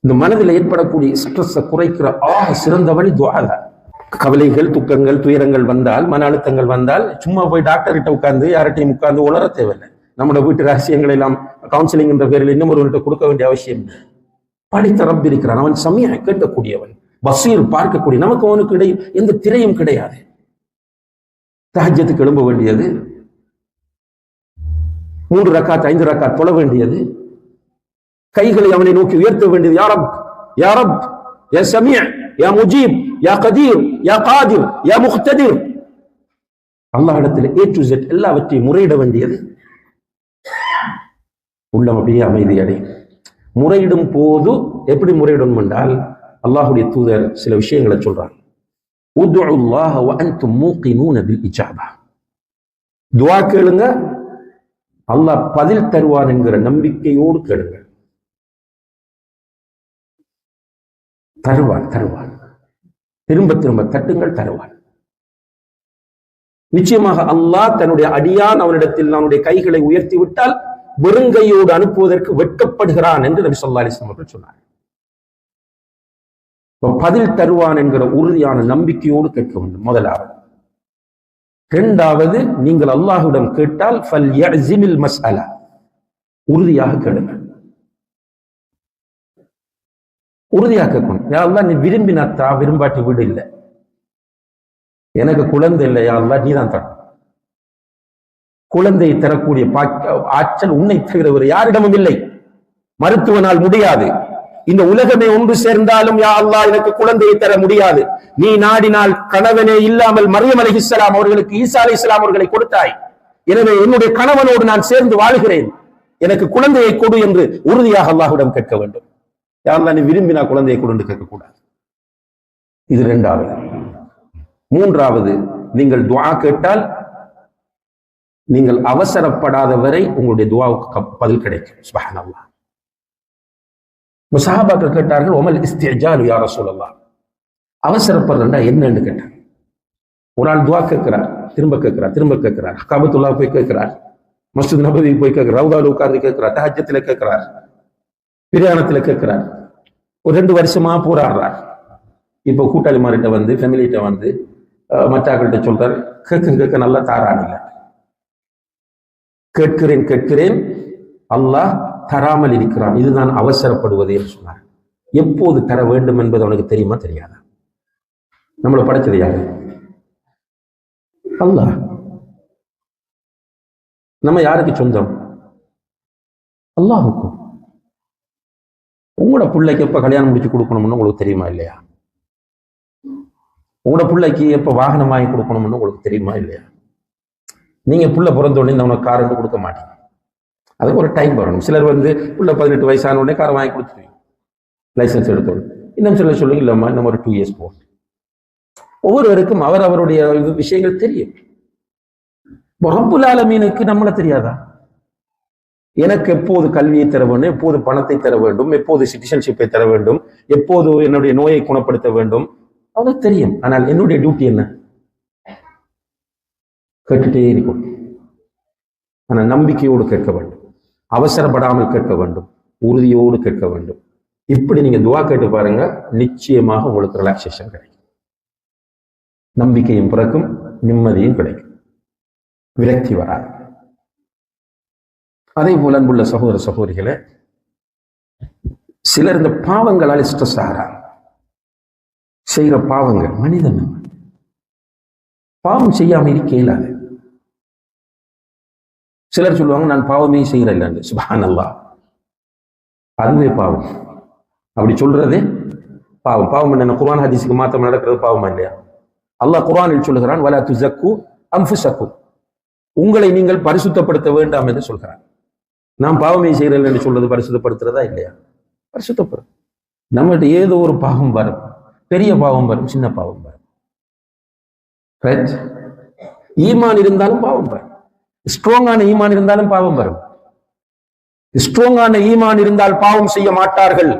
இந்த மனதில் ஏற்படக்கூடிய ஸ்ட்ரெஸ்ஸை குறைக்கிற சிறந்த வழி துஆ. கவலைகள், துக்கங்கள், துயரங்கள் வந்தால், மன அழுத்தங்கள் வந்தால் சும்மா போய் டாக்டர் கிட்ட உட்கார்ந்து யார்கிட்டையும் உட்கார்ந்து உளர தேவையில்லை. நம்மளோட வீட்டு ரகசியங்களை எல்லாம் கவுன்சிலிங் என்ற பேரில் இன்னும் ஒருவர்கிட்ட கொடுக்க வேண்டிய அவசியம் இல்லை. படித்த ரப் இருக்கிறான், அவன் சமய கேட்கக்கூடியவன், பசீர் பார்க்கக்கூடிய, நமக்கு அவனுக்கு இடையில் எந்த திரையும் கிடையாது. தஹஜ்ஜத்துக்கு எழும்ப வேண்டியது, 3 ரக்காத் 5 ரக்காத் தொழ வேண்டியது, கைகளை அவனை நோக்கி உயர்த்த வேண்டியது. யா ரப், யா ரப், யா சமீஅ், யா முஜீப், யா கதீர், யா காதிர், யா முக்ததிர். அல்லாஹ்விடத்தில் A to Z எல்லாவற்றையும் முறையிட வேண்டியது. உள்ளம் அப்படியே அமைதி அடையும். முறையிடும் போது எப்படி முறையிடணும் என்றால், அல்லாஹ்வுடைய தூதர் சில விஷயங்களை சொல்றாங்க. உதுல்லாஹ வ அன்தும் மூகினூன பில் இஜாபா. துஆ கேளுங்க, அல்லாஹ் பதில் தருவான் என்கிற நம்பிக்கையோடு கேளுங்க. தருவான், தருவான். திரும்ப திரும்ப தட்டுங்கள், தருவான். நிச்சயமாக அல்லாஹ் தன்னுடைய அடியான் அவனிடத்தில் அவனுடைய கைகளை உயர்த்தி விட்டால் வெறுங்கையோடு அனுப்புவதற்கு வெட்கப்படுகிறான் என்று நபி ஸல்லல்லாஹு அலைஹி வஸல்லம் அவர்கள் சொன்னார். பதில் தருவான் என்கிற உறுதியான நம்பிக்கையோடு கேட்க வேண்டும். முதலாவது. இரண்டாவது, நீங்கள் அல்லாஹ்விடம் கேட்டால் ஃபல்யஅஸிமில் மஸ்அலா, உறுதியாக கேளுங்கள். உறுதியாக கேட்கணும். யா அல்லாஹ், நீ விரும்பினாத்தா, விரும்பாட்டி வீடு இல்லை, எனக்கு குழந்தை இல்லை, யா அல்லாஹ் நீ தான் தரணும். குழந்தையை தரக்கூடிய ஆற்றல் உன்னை தவிர வேறு யாரிடமும் இல்லை. மருத்துவனால் முடியாது. இந்த உலகமே ஒன்று சேர்ந்தாலும் யா அல்லாஹ் எனக்கு குழந்தையை தர முடியாது. நீ நாடினால் கணவனே இல்லாமல் மரியம் அலைஹிஸ்ஸலாம் அவர்களுக்கு ஈசா அலைஹிஸ்ஸலாம் அவர்களை கொடுத்தாய். எனவே என்னுடைய கணவனோடு நான் சேர்ந்து வாழுகிறேன், எனக்கு குழந்தையை கொடு என்று உறுதியாக அல்லாஹ்விடம் கேட்க வேண்டும். யா அல்லாஹ் நீ விரும்பினா குழந்தையை கொடு என்று கேட்கக்கூடாது. இது இரண்டாவது. மூன்றாவது, நீங்கள் துஆ கேட்டால் நீங்கள் அவசரப்படாத வரை உங்களுடைய துஆவுக்கு பதில் கிடைக்கும். சுப்ஹானல்லாஹ். சஹாபாக்கள் கேட்டார்கள், ஒமல் இஸ்திஜாலு யா ரசூலல்லாஹ், அவசரப்படுறா என்னன்னு கேட்டாங்க. ஒரு ஆள் துஆ கேட்கிறார், திரும்ப கேட்கிறார், திரும்ப கேட்கிறார், காபத்துல்லாஹ் போய் கேட்கிறார், மஸ்ஜித் நபவி போய் கேட்கிறார், ரவுதால உட்கார்ந்து கேட்கிறார், தஹஜ்ஜத்துல கேட்கிறார், பிரயாணத்துல கேட்கிறார். ஒரு 2 வருஷமா போராடுறார். இப்போ கூட்டாளிமார்கிட்ட வந்து, ஃபேமிலிகிட்ட வந்து, மற்றாக்கள்கிட்ட சொல்றார், கேட்க கேட்க நல்லா தாரானில்ல, கேட்கிறேன் கேட்கிறேன், அல்லாஹ் தராமல் இருக்கிறான். இதுதான் அவசரப்படுவது என்று சொன்னார். எப்போது தர வேண்டும் என்பது அவனுக்கு தெரியுமா தெரியாதா? நம்மளை படைச்சது யாரு? அல்லாஹ். நம்ம யாருக்கு சொந்தம்? அல்லாஹுக்கும். உங்களோட பிள்ளைக்கு எப்ப கல்யாணம் முடிச்சு கொடுக்கணும்னு உங்களுக்கு தெரியுமா இல்லையா? உங்களோட பிள்ளைக்கு எப்ப வாகனம் வாங்கி கொடுக்கணும்னு உங்களுக்கு தெரியுமா இல்லையா? நீங்க புள்ள பிறந்த உடனே உனக்கு கார் என்று கொடுக்க மாட்டீங்க. அதுக்கு ஒரு டைம் வரணும். சிலர் வந்து உள்ள 18 வயசான உடனே காரை வாங்கி கொடுத்துருவீங்க, லைசன்ஸ் எடுத்தோடு. இன்னும் சிலர் சொல்லுங்க, இல்லம்மா இன்னும் ஒரு 2 இயர்ஸ் போகும். ஒவ்வொருவருக்கும் அவருடைய விஷயங்கள் தெரியும். ரப்புல் ஆலமீனுக்கு நம்மள தெரியாதா? எனக்கு எப்போது கல்வியை தர வேண்டும், எப்போது பணத்தை தர வேண்டும், எப்போது சிட்டிசன்ஷிப்பை தர வேண்டும், எப்போது என்னுடைய நோயை குணப்படுத்த வேண்டும், அவனுக்கு தெரியும். ஆனால் என்னுடைய டியூட்டி என்ன? கேட்டுட்டே இருக்கும். ஆனால் நம்பிக்கையோடு கேட்க வேண்டும், அவசரப்படாமல் கேட்க வேண்டும், உறுதியோடு கேட்க வேண்டும். இப்படி நீங்க துஆ கேட்டு பாருங்க, நிச்சயமாக உங்களுக்கு ரிலாக்ஸேஷன் கிடைக்கும், நம்பிக்கையும் பிறக்கும், நிம்மதியும் கிடைக்கும், விரக்தி வராது. அதே போல அன்புள்ள சகோதர சகோதரிகளே, சிலர் இந்த பாவங்களால் ஸ்ட்ரெஸ் ஆகிறாங்க. செய்கிற பாவங்கள், மனிதன் பாவம் செய்யாம இருக்க இயலாது. சிலர் சொல்லுவாங்க, நான் பாவமே செய்யறேன். சுப்ஹானல்லாஹ், அதுவே பாவம். அப்படி சொல்றதே பாவம். பாவம் என்ன? குர்ஆன் ஹதீஸுக்கு மாத்தம் நடக்கிறது பாவமா இல்லையா? அல்லாஹ் குர்ஆனில் சொல்லுகிறான், வலா துஸக்கு அன்ஃபுஸக்கும், உங்களை நீங்கள் பரிசுத்தப்படுத்த வேண்டாம் என்று சொல்கிறான். நான் பாவமே செய்யறேன் என்று சொல்றது பரிசுத்தப்படுத்துறதா இல்லையா? பரிசுத்தப்படும். நம்மகிட்ட ஏதோ ஒரு பாவம் வரும், பெரிய பாவம் வரும், சின்ன பாவம் வரும். ஈமான் இருந்தாலும் பாவம் வரும், ஸ்ட்ராங்கான ஈமான் இருந்தாலும் பாவம் வரும். ஸ்ட்ராங்கான ஈமான் இருந்தால் பாவம் செய்ய மாட்டார்கள்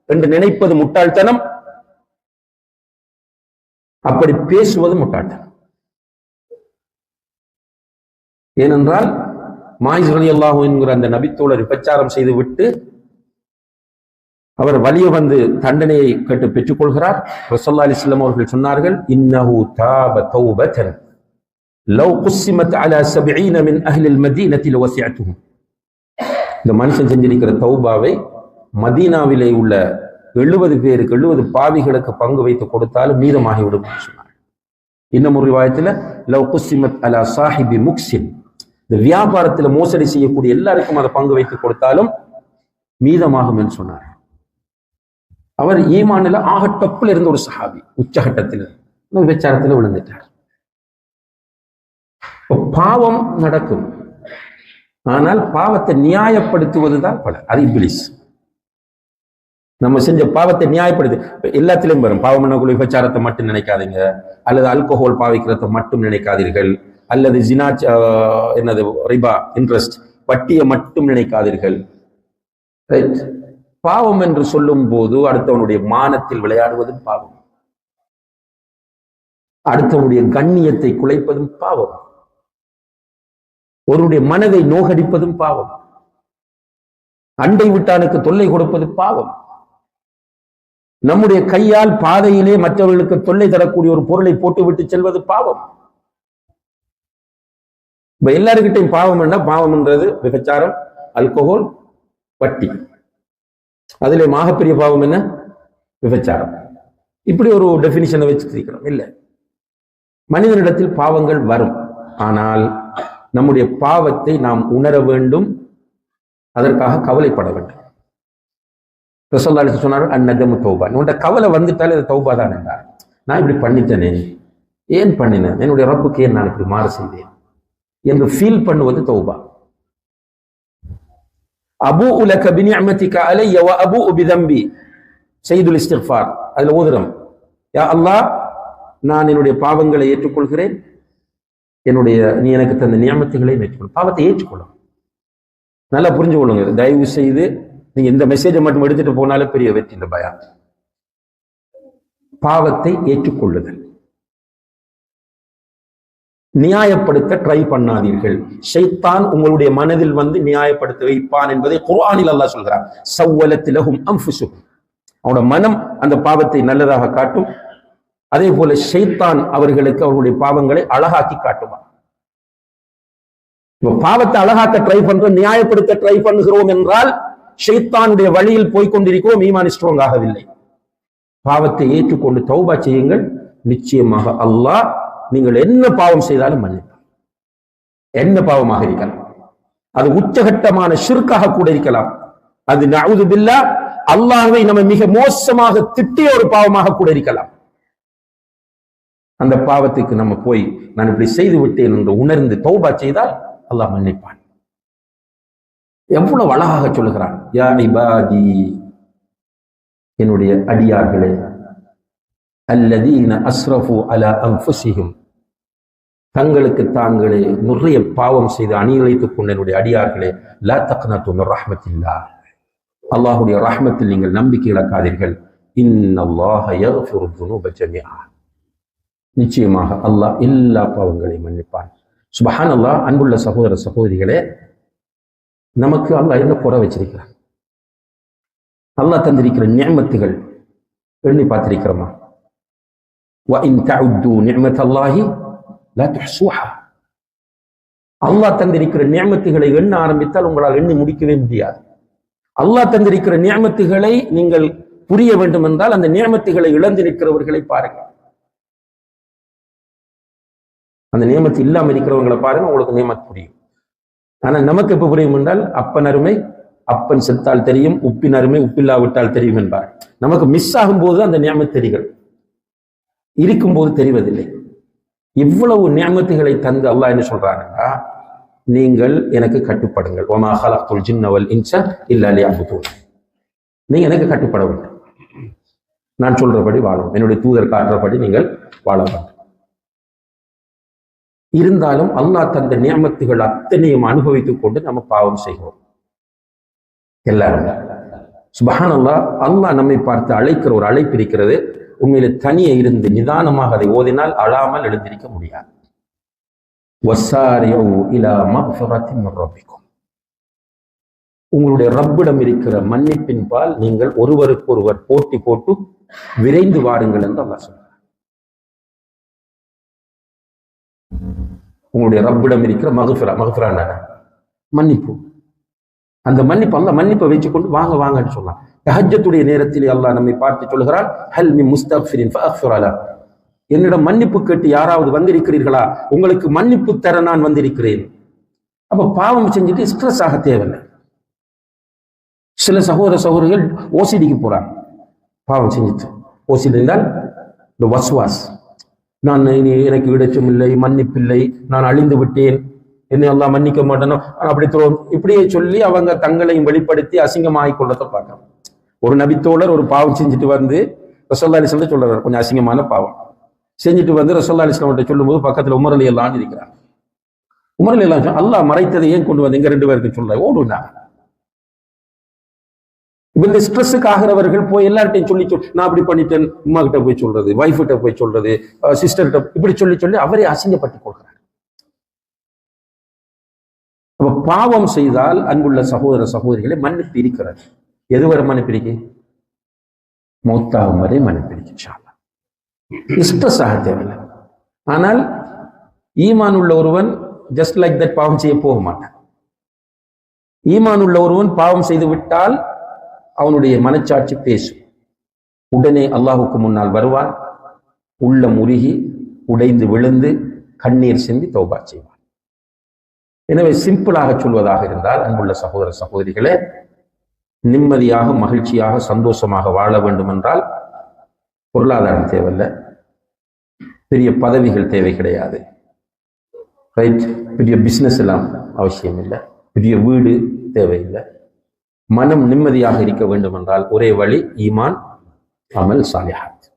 என்று நினைப்பது முட்டாள்தனம். அப்படி பேசுவது முட்டாள்தனம். ஏனென்றால் மாயிஸ் ரலியல்லாஹு என்கிற அந்த நபித்தோழர் விபச்சாரம் செய்து விட்டு அவர் வலிய வந்து தண்டனையை கேட்டு பெற்றுக் கொள்கிறார். ரசூலுல்லாஹி அலைஹி வஸல்லம் அவர்கள் சொன்னார்கள், இன்னஹு தாப தௌபத்தன் லவ் குஸ்ஸிமத் அலா 70 மின் அஹ்லில் மதீனத்தி லவசிஅத்துஹும். இந்த மனுஷன் செஞ்சிருக்கிற தௌபாவை மதீனாவிலே உள்ள 70 பேருக்கு 70 பாவிகளுக்கு பங்கு வைத்து கொடுத்தாலும் மீதமாகி விடும் சொன்னார். இன்னும் ஒரு ரிவாயத்தில் லவ் குஸ்ஸிமத் அலா சாஹிபி முக்ஸின், இந்த வியாபாரத்தில் மோசடி செய்யக்கூடிய எல்லாருக்கும் அதை பங்கு வைத்து கொடுத்தாலும் மீதமாகும் என்று சொன்னார். அவர் ஈமானில் ஆகட்டப்பில் இருந்த ஒரு சஹாபி, உச்சகட்டத்தில் விபச்சாரத்தில் விழுந்துட்டார். பாவம் நடக்கும், ஆனால் பாவத்தை நியாயப்படுத்துவதுதான் பல. அது இப்லீஸ். நம்ம செஞ்ச பாவத்தை நியாயப்படுத்து எல்லாத்திலையும் வரும். பாவம் பண்ணக்குள்ள விபச்சாரத்தை மட்டும் நினைக்காதீங்க, அல்லது ஆல்கோஹால் பாவிக்கிறத மட்டும் நினைக்காதீர்கள், அல்லது ஜினா என்னது ரிபா இன்ட்ரெஸ்ட் வட்டியை மட்டும் நினைக்காதீர்கள். ரைட்? பாவம் என்று சொல்லும் போது அடுத்தவனுடைய மானத்தில் விளையாடுவதும் பாவம், அடுத்தவனுடைய கண்ணியத்தை குலைப்பதும் பாவம், ஒருவருடைய மனதை நோகடிப்பதும் பாவம், அண்டை விட்டானுக்கு தொல்லை கொடுப்பது பாவம், நம்முடைய கையால் பாதையிலே மற்றவர்களுக்கு தொல்லை தரக்கூடிய ஒரு பொருளை போட்டு விட்டு செல்வது பாவம். இப்ப எல்லாருக்கிட்டையும் பாவம் என்ன? பாவம்ன்றது விபச்சாரம், அல்கோஹால், வட்டி. அதுல மாகப்பெரிய பாவம் என்ன? விபச்சாரம். இப்படி ஒரு டெபினிஷனை வச்சுக்கிறோம். இல்லை, மனிதனிடத்தில் பாவங்கள் வரும், ஆனால் நம்முடைய பாவத்தை நாம் உணர வேண்டும், அதற்காக கவலைப்பட வேண்டும். ரசூலுல்லாஹி அலைஹி வஸல்லம் சொன்னார், அந்நதமு தௌபா. உன்னுடைய கவலை வந்துட்டாலே அது தௌபா தான் என்றார். நான் இப்படி பண்ணிட்டேனே, ஏன் பண்ணினேன், என்னுடைய ரப்புக்கு ஏன் நான் இப்படி மாறு செய்தேன் என்று ஃபீல் பண்ணுவது தௌபா. அபூஉ லக பினிஅமதிக அலைய வ அபூஉ பிதம்பி, ஸைதுல் இஸ்திக்ஃபார். அதுல ஓதுறோம், யா அல்லாஹ், நான் என்னுடைய பாவங்களை ஏற்றுக்கொள்கிறேன், நீ எனக்கு தந்த நியமத்துகளை ஏற்றுக்கொள். பாவத்தை ஏற்றுக்கொள்ளும். நல்லா புரிஞ்சு கொள்ளுங்க. தயவு செய்து நீங்க இந்த மெசேஜை மட்டும் எடுத்துட்டு போனாலே பெரிய வெற்றி. இந்த பயான் பாவத்தை ஏற்றுக்கொள்ளுதல். நியாயப்படுத்த ட்ரை பண்ணாதீர்கள். ஷைத்தான் உங்களுடைய மனதில் வந்து நியாயப்படுத்த வைப்பான் என்பதை குர்ஆனில் அல்லாஹ் சொல்கிறான். சவ்வலத் லஹும் அன்ஃபுஸுஹும், அவனோட மனம் அந்த பாவத்தை நல்லதாக காட்டும். அதே போல ஷைத்தான் அவர்களுக்கு அவர்களுடைய பாவங்களை அழகாக்கி காட்டுவான். பாவத்தை அழகாக்க ட்ரை பண்றோம், நியாயப்படுத்த ட்ரை பண்ணுகிறோம் என்றால் ஷைத்தானுடைய வழியில் போய்கொண்டிருக்கிறோம், ஈமான் ஸ்ட்ராங் ஆகவில்லை. பாவத்தை ஏற்றுக்கொண்டு தௌபா செய்யுங்கள். நிச்சயமாக அல்லாஹ் நீங்கள் என்ன பாவம் செய்தாலும் மன்னிப்பார். என்ன பாவமாக இருக்கலாம், அது உச்சகட்டமான ஷிர்காக கூட இருக்கலாம், அது நஅூது பில்லாஹ் அல்லாஹ்வை நம்ம மிக மோசமாக திட்டிய ஒரு பாவமாக கூட இருக்கலாம். அந்த பாவத்துக்கு நம்ம போய் நான் இப்படி செய்து விட்டேன் என்று உணர்ந்து தௌபா செய்தால் அல்லாஹ் மன்னிப்பான். எவ்வளவு அழகாக சொல்லுகிறான், யா இபாதி, என்னுடைய அடியார்களே, அல்லதீன அஸ்ரஃபு அலா அன்ஃபுஸிஹிம், தங்களுக்கு தாங்களே நிறைய பாவம் செய்து அணியிழைத்துக் கொண்ட என்னுடைய அடியார்களே, லா தக்னது மின் ரஹ்மத்தில்லாஹ், அல்லாஹ்வுடைய ரஹ்மத்தில் நீங்கள் நம்பிக்கை இழக்காதீர்கள். இன்னல்லாஹ யக்ஃபிரு ذுனூப ஜமீஆ, நிச்சயமாக அல்லாஹ் எல்லா பாவங்களையும் மன்னிப்பான். சுப்ஹானல்லாஹ். அன்புள்ள சகோதர சகோதரிகளே, நமக்கு அல்லாஹ் என்ன குறை வச்சிருக்கிறான்? அல்லாஹ் தந்திருக்கிற நிஅமத்துகள் எண்ணி பார்த்திருக்கிறோமா? وَإِن تَعُدُّوا نِعْمَةَ اللَّهِ لَا تُحْصُوهَا. அல்லாஹ் தந்திருக்கிற நிஅமத்துகளை எண்ண ஆரம்பித்தால் உங்களால் எண்ணி முடிக்கவே முடியாது. அல்லாஹ் தந்திருக்கிற நிஅமத்துகளை நீங்கள் புரிய வேண்டும் என்றால் அந்த நிஅமத்துகளை இழந்து நிற்கிறவர்களை பாருங்க, அந்த நியமத்து இல்லாமல் இருக்கிறவங்களை பாருங்க, உங்களுக்கு நியமத் புரியும். ஆனா நமக்கு எப்ப புரியும் என்றால், அப்பன் அருமை அப்பன் செத்தால் தெரியும், உப்பின் அருமை உப்பில்லாவிட்டால் தெரியும் என்பார். நமக்கு மிஸ் ஆகும் போது அந்த நியமத் தெரிகிறது, இருக்கும்போது தெரிவதில்லை. இவ்வளவு நியமத்துகளை தந்து அல்லாஹ் என்ன சொல்றாங்கன்னா, நீங்கள் எனக்கு கட்டுப்படுங்கள். வமா ஹலக்துல் ஜின்ன வல் இன்ஸ இல்லா லியஅ்புதூன். நீங்க எனக்கு கட்டுப்பட வேண்டும், நான் சொல்றபடி வாழணும், என்னுடைய தூதர் காட்டுறபடி நீங்கள் வாழ வேண்டும். இருந்தாலும் அல்லாஹ் தந்த நியமத்துகள் அத்தனையும் அனுபவித்துக் கொண்டு நம்ம பாவம் செய்கிறோம் எல்லாரும். சுப்ஹானல்லாஹ். அல்லாஹ் நம்மை பார்த்து அழைக்கிற ஒரு அழைப்பு இருக்கிறது. உண்மையில தனியே இருந்து நிதானமாக அதை ஓதினால் அழாமல் எழுந்திருக்க முடியாது. வஸாரிஉ இலா மக்ஃபிரத்தின் மின் ரப்பிக்கும். உங்களுடைய ரப்பிடம் இருக்கிற மன்னிப்பின் பால் நீங்கள் ஒருவருக்கு ஒருவர் போட்டி போட்டு விரைந்து வாருங்கள் என்று அல்லாஹ் சொல்றார். உங்களுடைய ரப்பிடம் இருக்கிற மக்ஃபிரா மன்னிப்பு, அந்த மன்னிப்பு அல்லாஹ் மன்னிப்பை வச்சுக்கொண்டு வாங்க வாங்கன்னு சொல்லலாம். தஹஜ்ஜத்துடைய நேரத்தில் அல்லாஹ் நம்மை பார்த்து சொல்கிறான், ஹல் மின் முஸ்தக்ஃபிரின் ஃபஅக்ஃபிர் லஹு, என்னிடம் மன்னிப்பு கேட்டு யாராவது வந்திருக்கிறீர்களா, உங்களுக்கு மன்னிப்பு தர நான் வந்திருக்கிறேன். அப்ப பாவம் செஞ்சுட்டு ஸ்ட்ரெஸ் ஆக தேவையில்லை. சில சகோதரிகள் ஓசிடிக்கு போறாங்க, பாவம் செஞ்சுட்டு. ஓசிடி என்றால் இந்த வஸ்வாஸ், நான் எனக்கு இடைச்சம் இல்லை, மன்னிப்பில்லை, நான் அழிந்து விட்டேன், என்னை எல்லாம் மன்னிக்க மாட்டேனோ அப்படி இப்படியே சொல்லி அவங்க தங்களையும் வெளிப்படுத்தி அசிங்கமாகிக் கொள்ளத்தை பார்க்கணும். ஒரு நபித்தோழர் ஒரு பாவம் செஞ்சுட்டு வந்து ரசூலுல்லாஹி அலைஹி வஸல்லம் சொல்றாரு, கொஞ்சம் அசிங்கமான பாவம் செஞ்சுட்டு வந்து ரசூலுல்லாஹி அலைஹி வஸல்லம் சொல்லும்போது பக்கத்துல உமர் ரலியல்லாஹு அன்ஹு இருக்கிறார். உமர் ரலியல்லாஹு அன்ஹு அல்லாஹ் மறைத்ததை ஏன் கொண்டு வந்து எங்க 2 பேருக்கு சொல்றாரு, ஓடுனா. இந்த ஸ்ட்ரெஸ்ஸுக்கு ஆகிறவர்கள் போய் எல்லார்ட்டையும் சொல்லி நான் அப்படி பண்ணிட்டேன், உமா கிட்ட போய் சொல்றது, வைஃப் கிட்ட போய் சொல்றது, சிஸ்டர்கிட்ட இப்படி சொல்லி அவரை அசிங்கப்பட்டுக் கொள்கிறார். அப்ப பாவம் செய்தால் அன்புள்ள சகோதர சகோதரிகளை மன்னிப்பு இருக்கிறது. எதுவரை மன்னிப்பு இருக்கு? மௌத்தாகும் வரை மன்னிப்பு இருக்கு. இன்ஷா அல்லாஹ் ஸ்ட்ரெஸ் ஆக தேவையில்லை. ஆனால் ஈமான் உள்ள ஒருவன் ஜஸ்ட் லைக் தட் பாவம் செய்ய போக மாட்டான். ஈமான் உள்ள ஒருவன் பாவம் செய்து விட்டால் அவனுடைய மனச்சாட்சி பேசும். உடனே அல்லாஹுக்கு முன்னால் வருவான், உள்ளம் உருகி உடைந்து விழுந்து கண்ணீர் சிந்தி தௌபா செய்வான். எனவே சிம்பிளாக சொல்வதாக இருந்தால் அன்புள்ள சகோதர சகோதரிகளே, நிம்மதியாக மகிழ்ச்சியாக சந்தோஷமாக வாழ வேண்டும் என்றால் பொருளாதாரம் தேவையில்லை, பெரிய பதவிகள் தேவை கிடையாது, ரைட், பெரிய பிசினஸ் எல்லாம் அவசியம் இல்லை, பெரிய வீடு தேவையில்லை. மனம் நிம்மதியாக இருக்க வேண்டும் என்றால் ஒரே வழி ஈமான், அமல் சாலிஹாத்.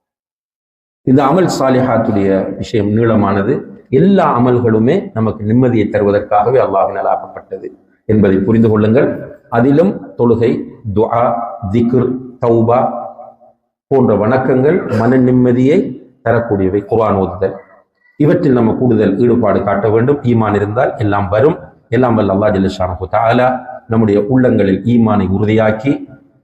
இந்த அமல் சாலிஹாத்துடைய விஷயம் நீளமானது. எல்லா அமல்களுமே நமக்கு நிம்மதியை தருவதற்காகவே அல்லாஹ்வினால் ஆக்கப்பட்டது என்பதை புரிந்து கொள்ளுங்கள். அதிலும் தொழுகை, துஆ, திக்ர், தௌபா போன்ற வணக்கங்கள் மன நிம்மதியை தரக்கூடியவை. குர்ஆன் ஓதுதல், இவற்றில் நம்ம கூடுதல் ஈடுபாடு காட்ட வேண்டும். ஈமான் இருந்தால் எல்லாம் வரும். எல்லாம் வல்ல அல்லாஹ் ஜல்ல ஷானஹு தஆலா நம்முடைய உள்ளங்களில் ஈமானை உறுதியாக்கி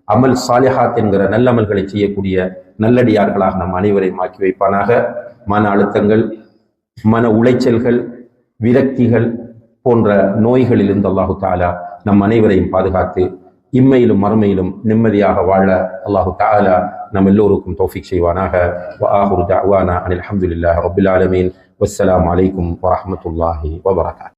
அமல் சாலிஹாத் என்கிற நல்லமல்களை செய்யக்கூடிய நல்லடியார்களாக நம் அனைவரையும் ஆக்கி வைப்பானாக. மன அழுத்தங்கள், மன உளைச்சல்கள், விரக்திகள் போன்ற நோய்களில் இருந்து அல்லாஹு தஆலா நம் அனைவரையும் பாதுகாத்து இம்மையிலும் மறுமையிலும் நிம்மதியாக வாழ அல்லாஹு தஆலா நம் எல்லோருக்கும் தௌஃபீக் செய்வானாக. வ ஆஹிரு தஅவானா அனில் ஹம்துலில்லாஹி ரப்பில் ஆலமீன். வஸ்ஸலாமு அலைக்கும் வரஹ்மத்துல்லாஹி வபரகாத்துஹு.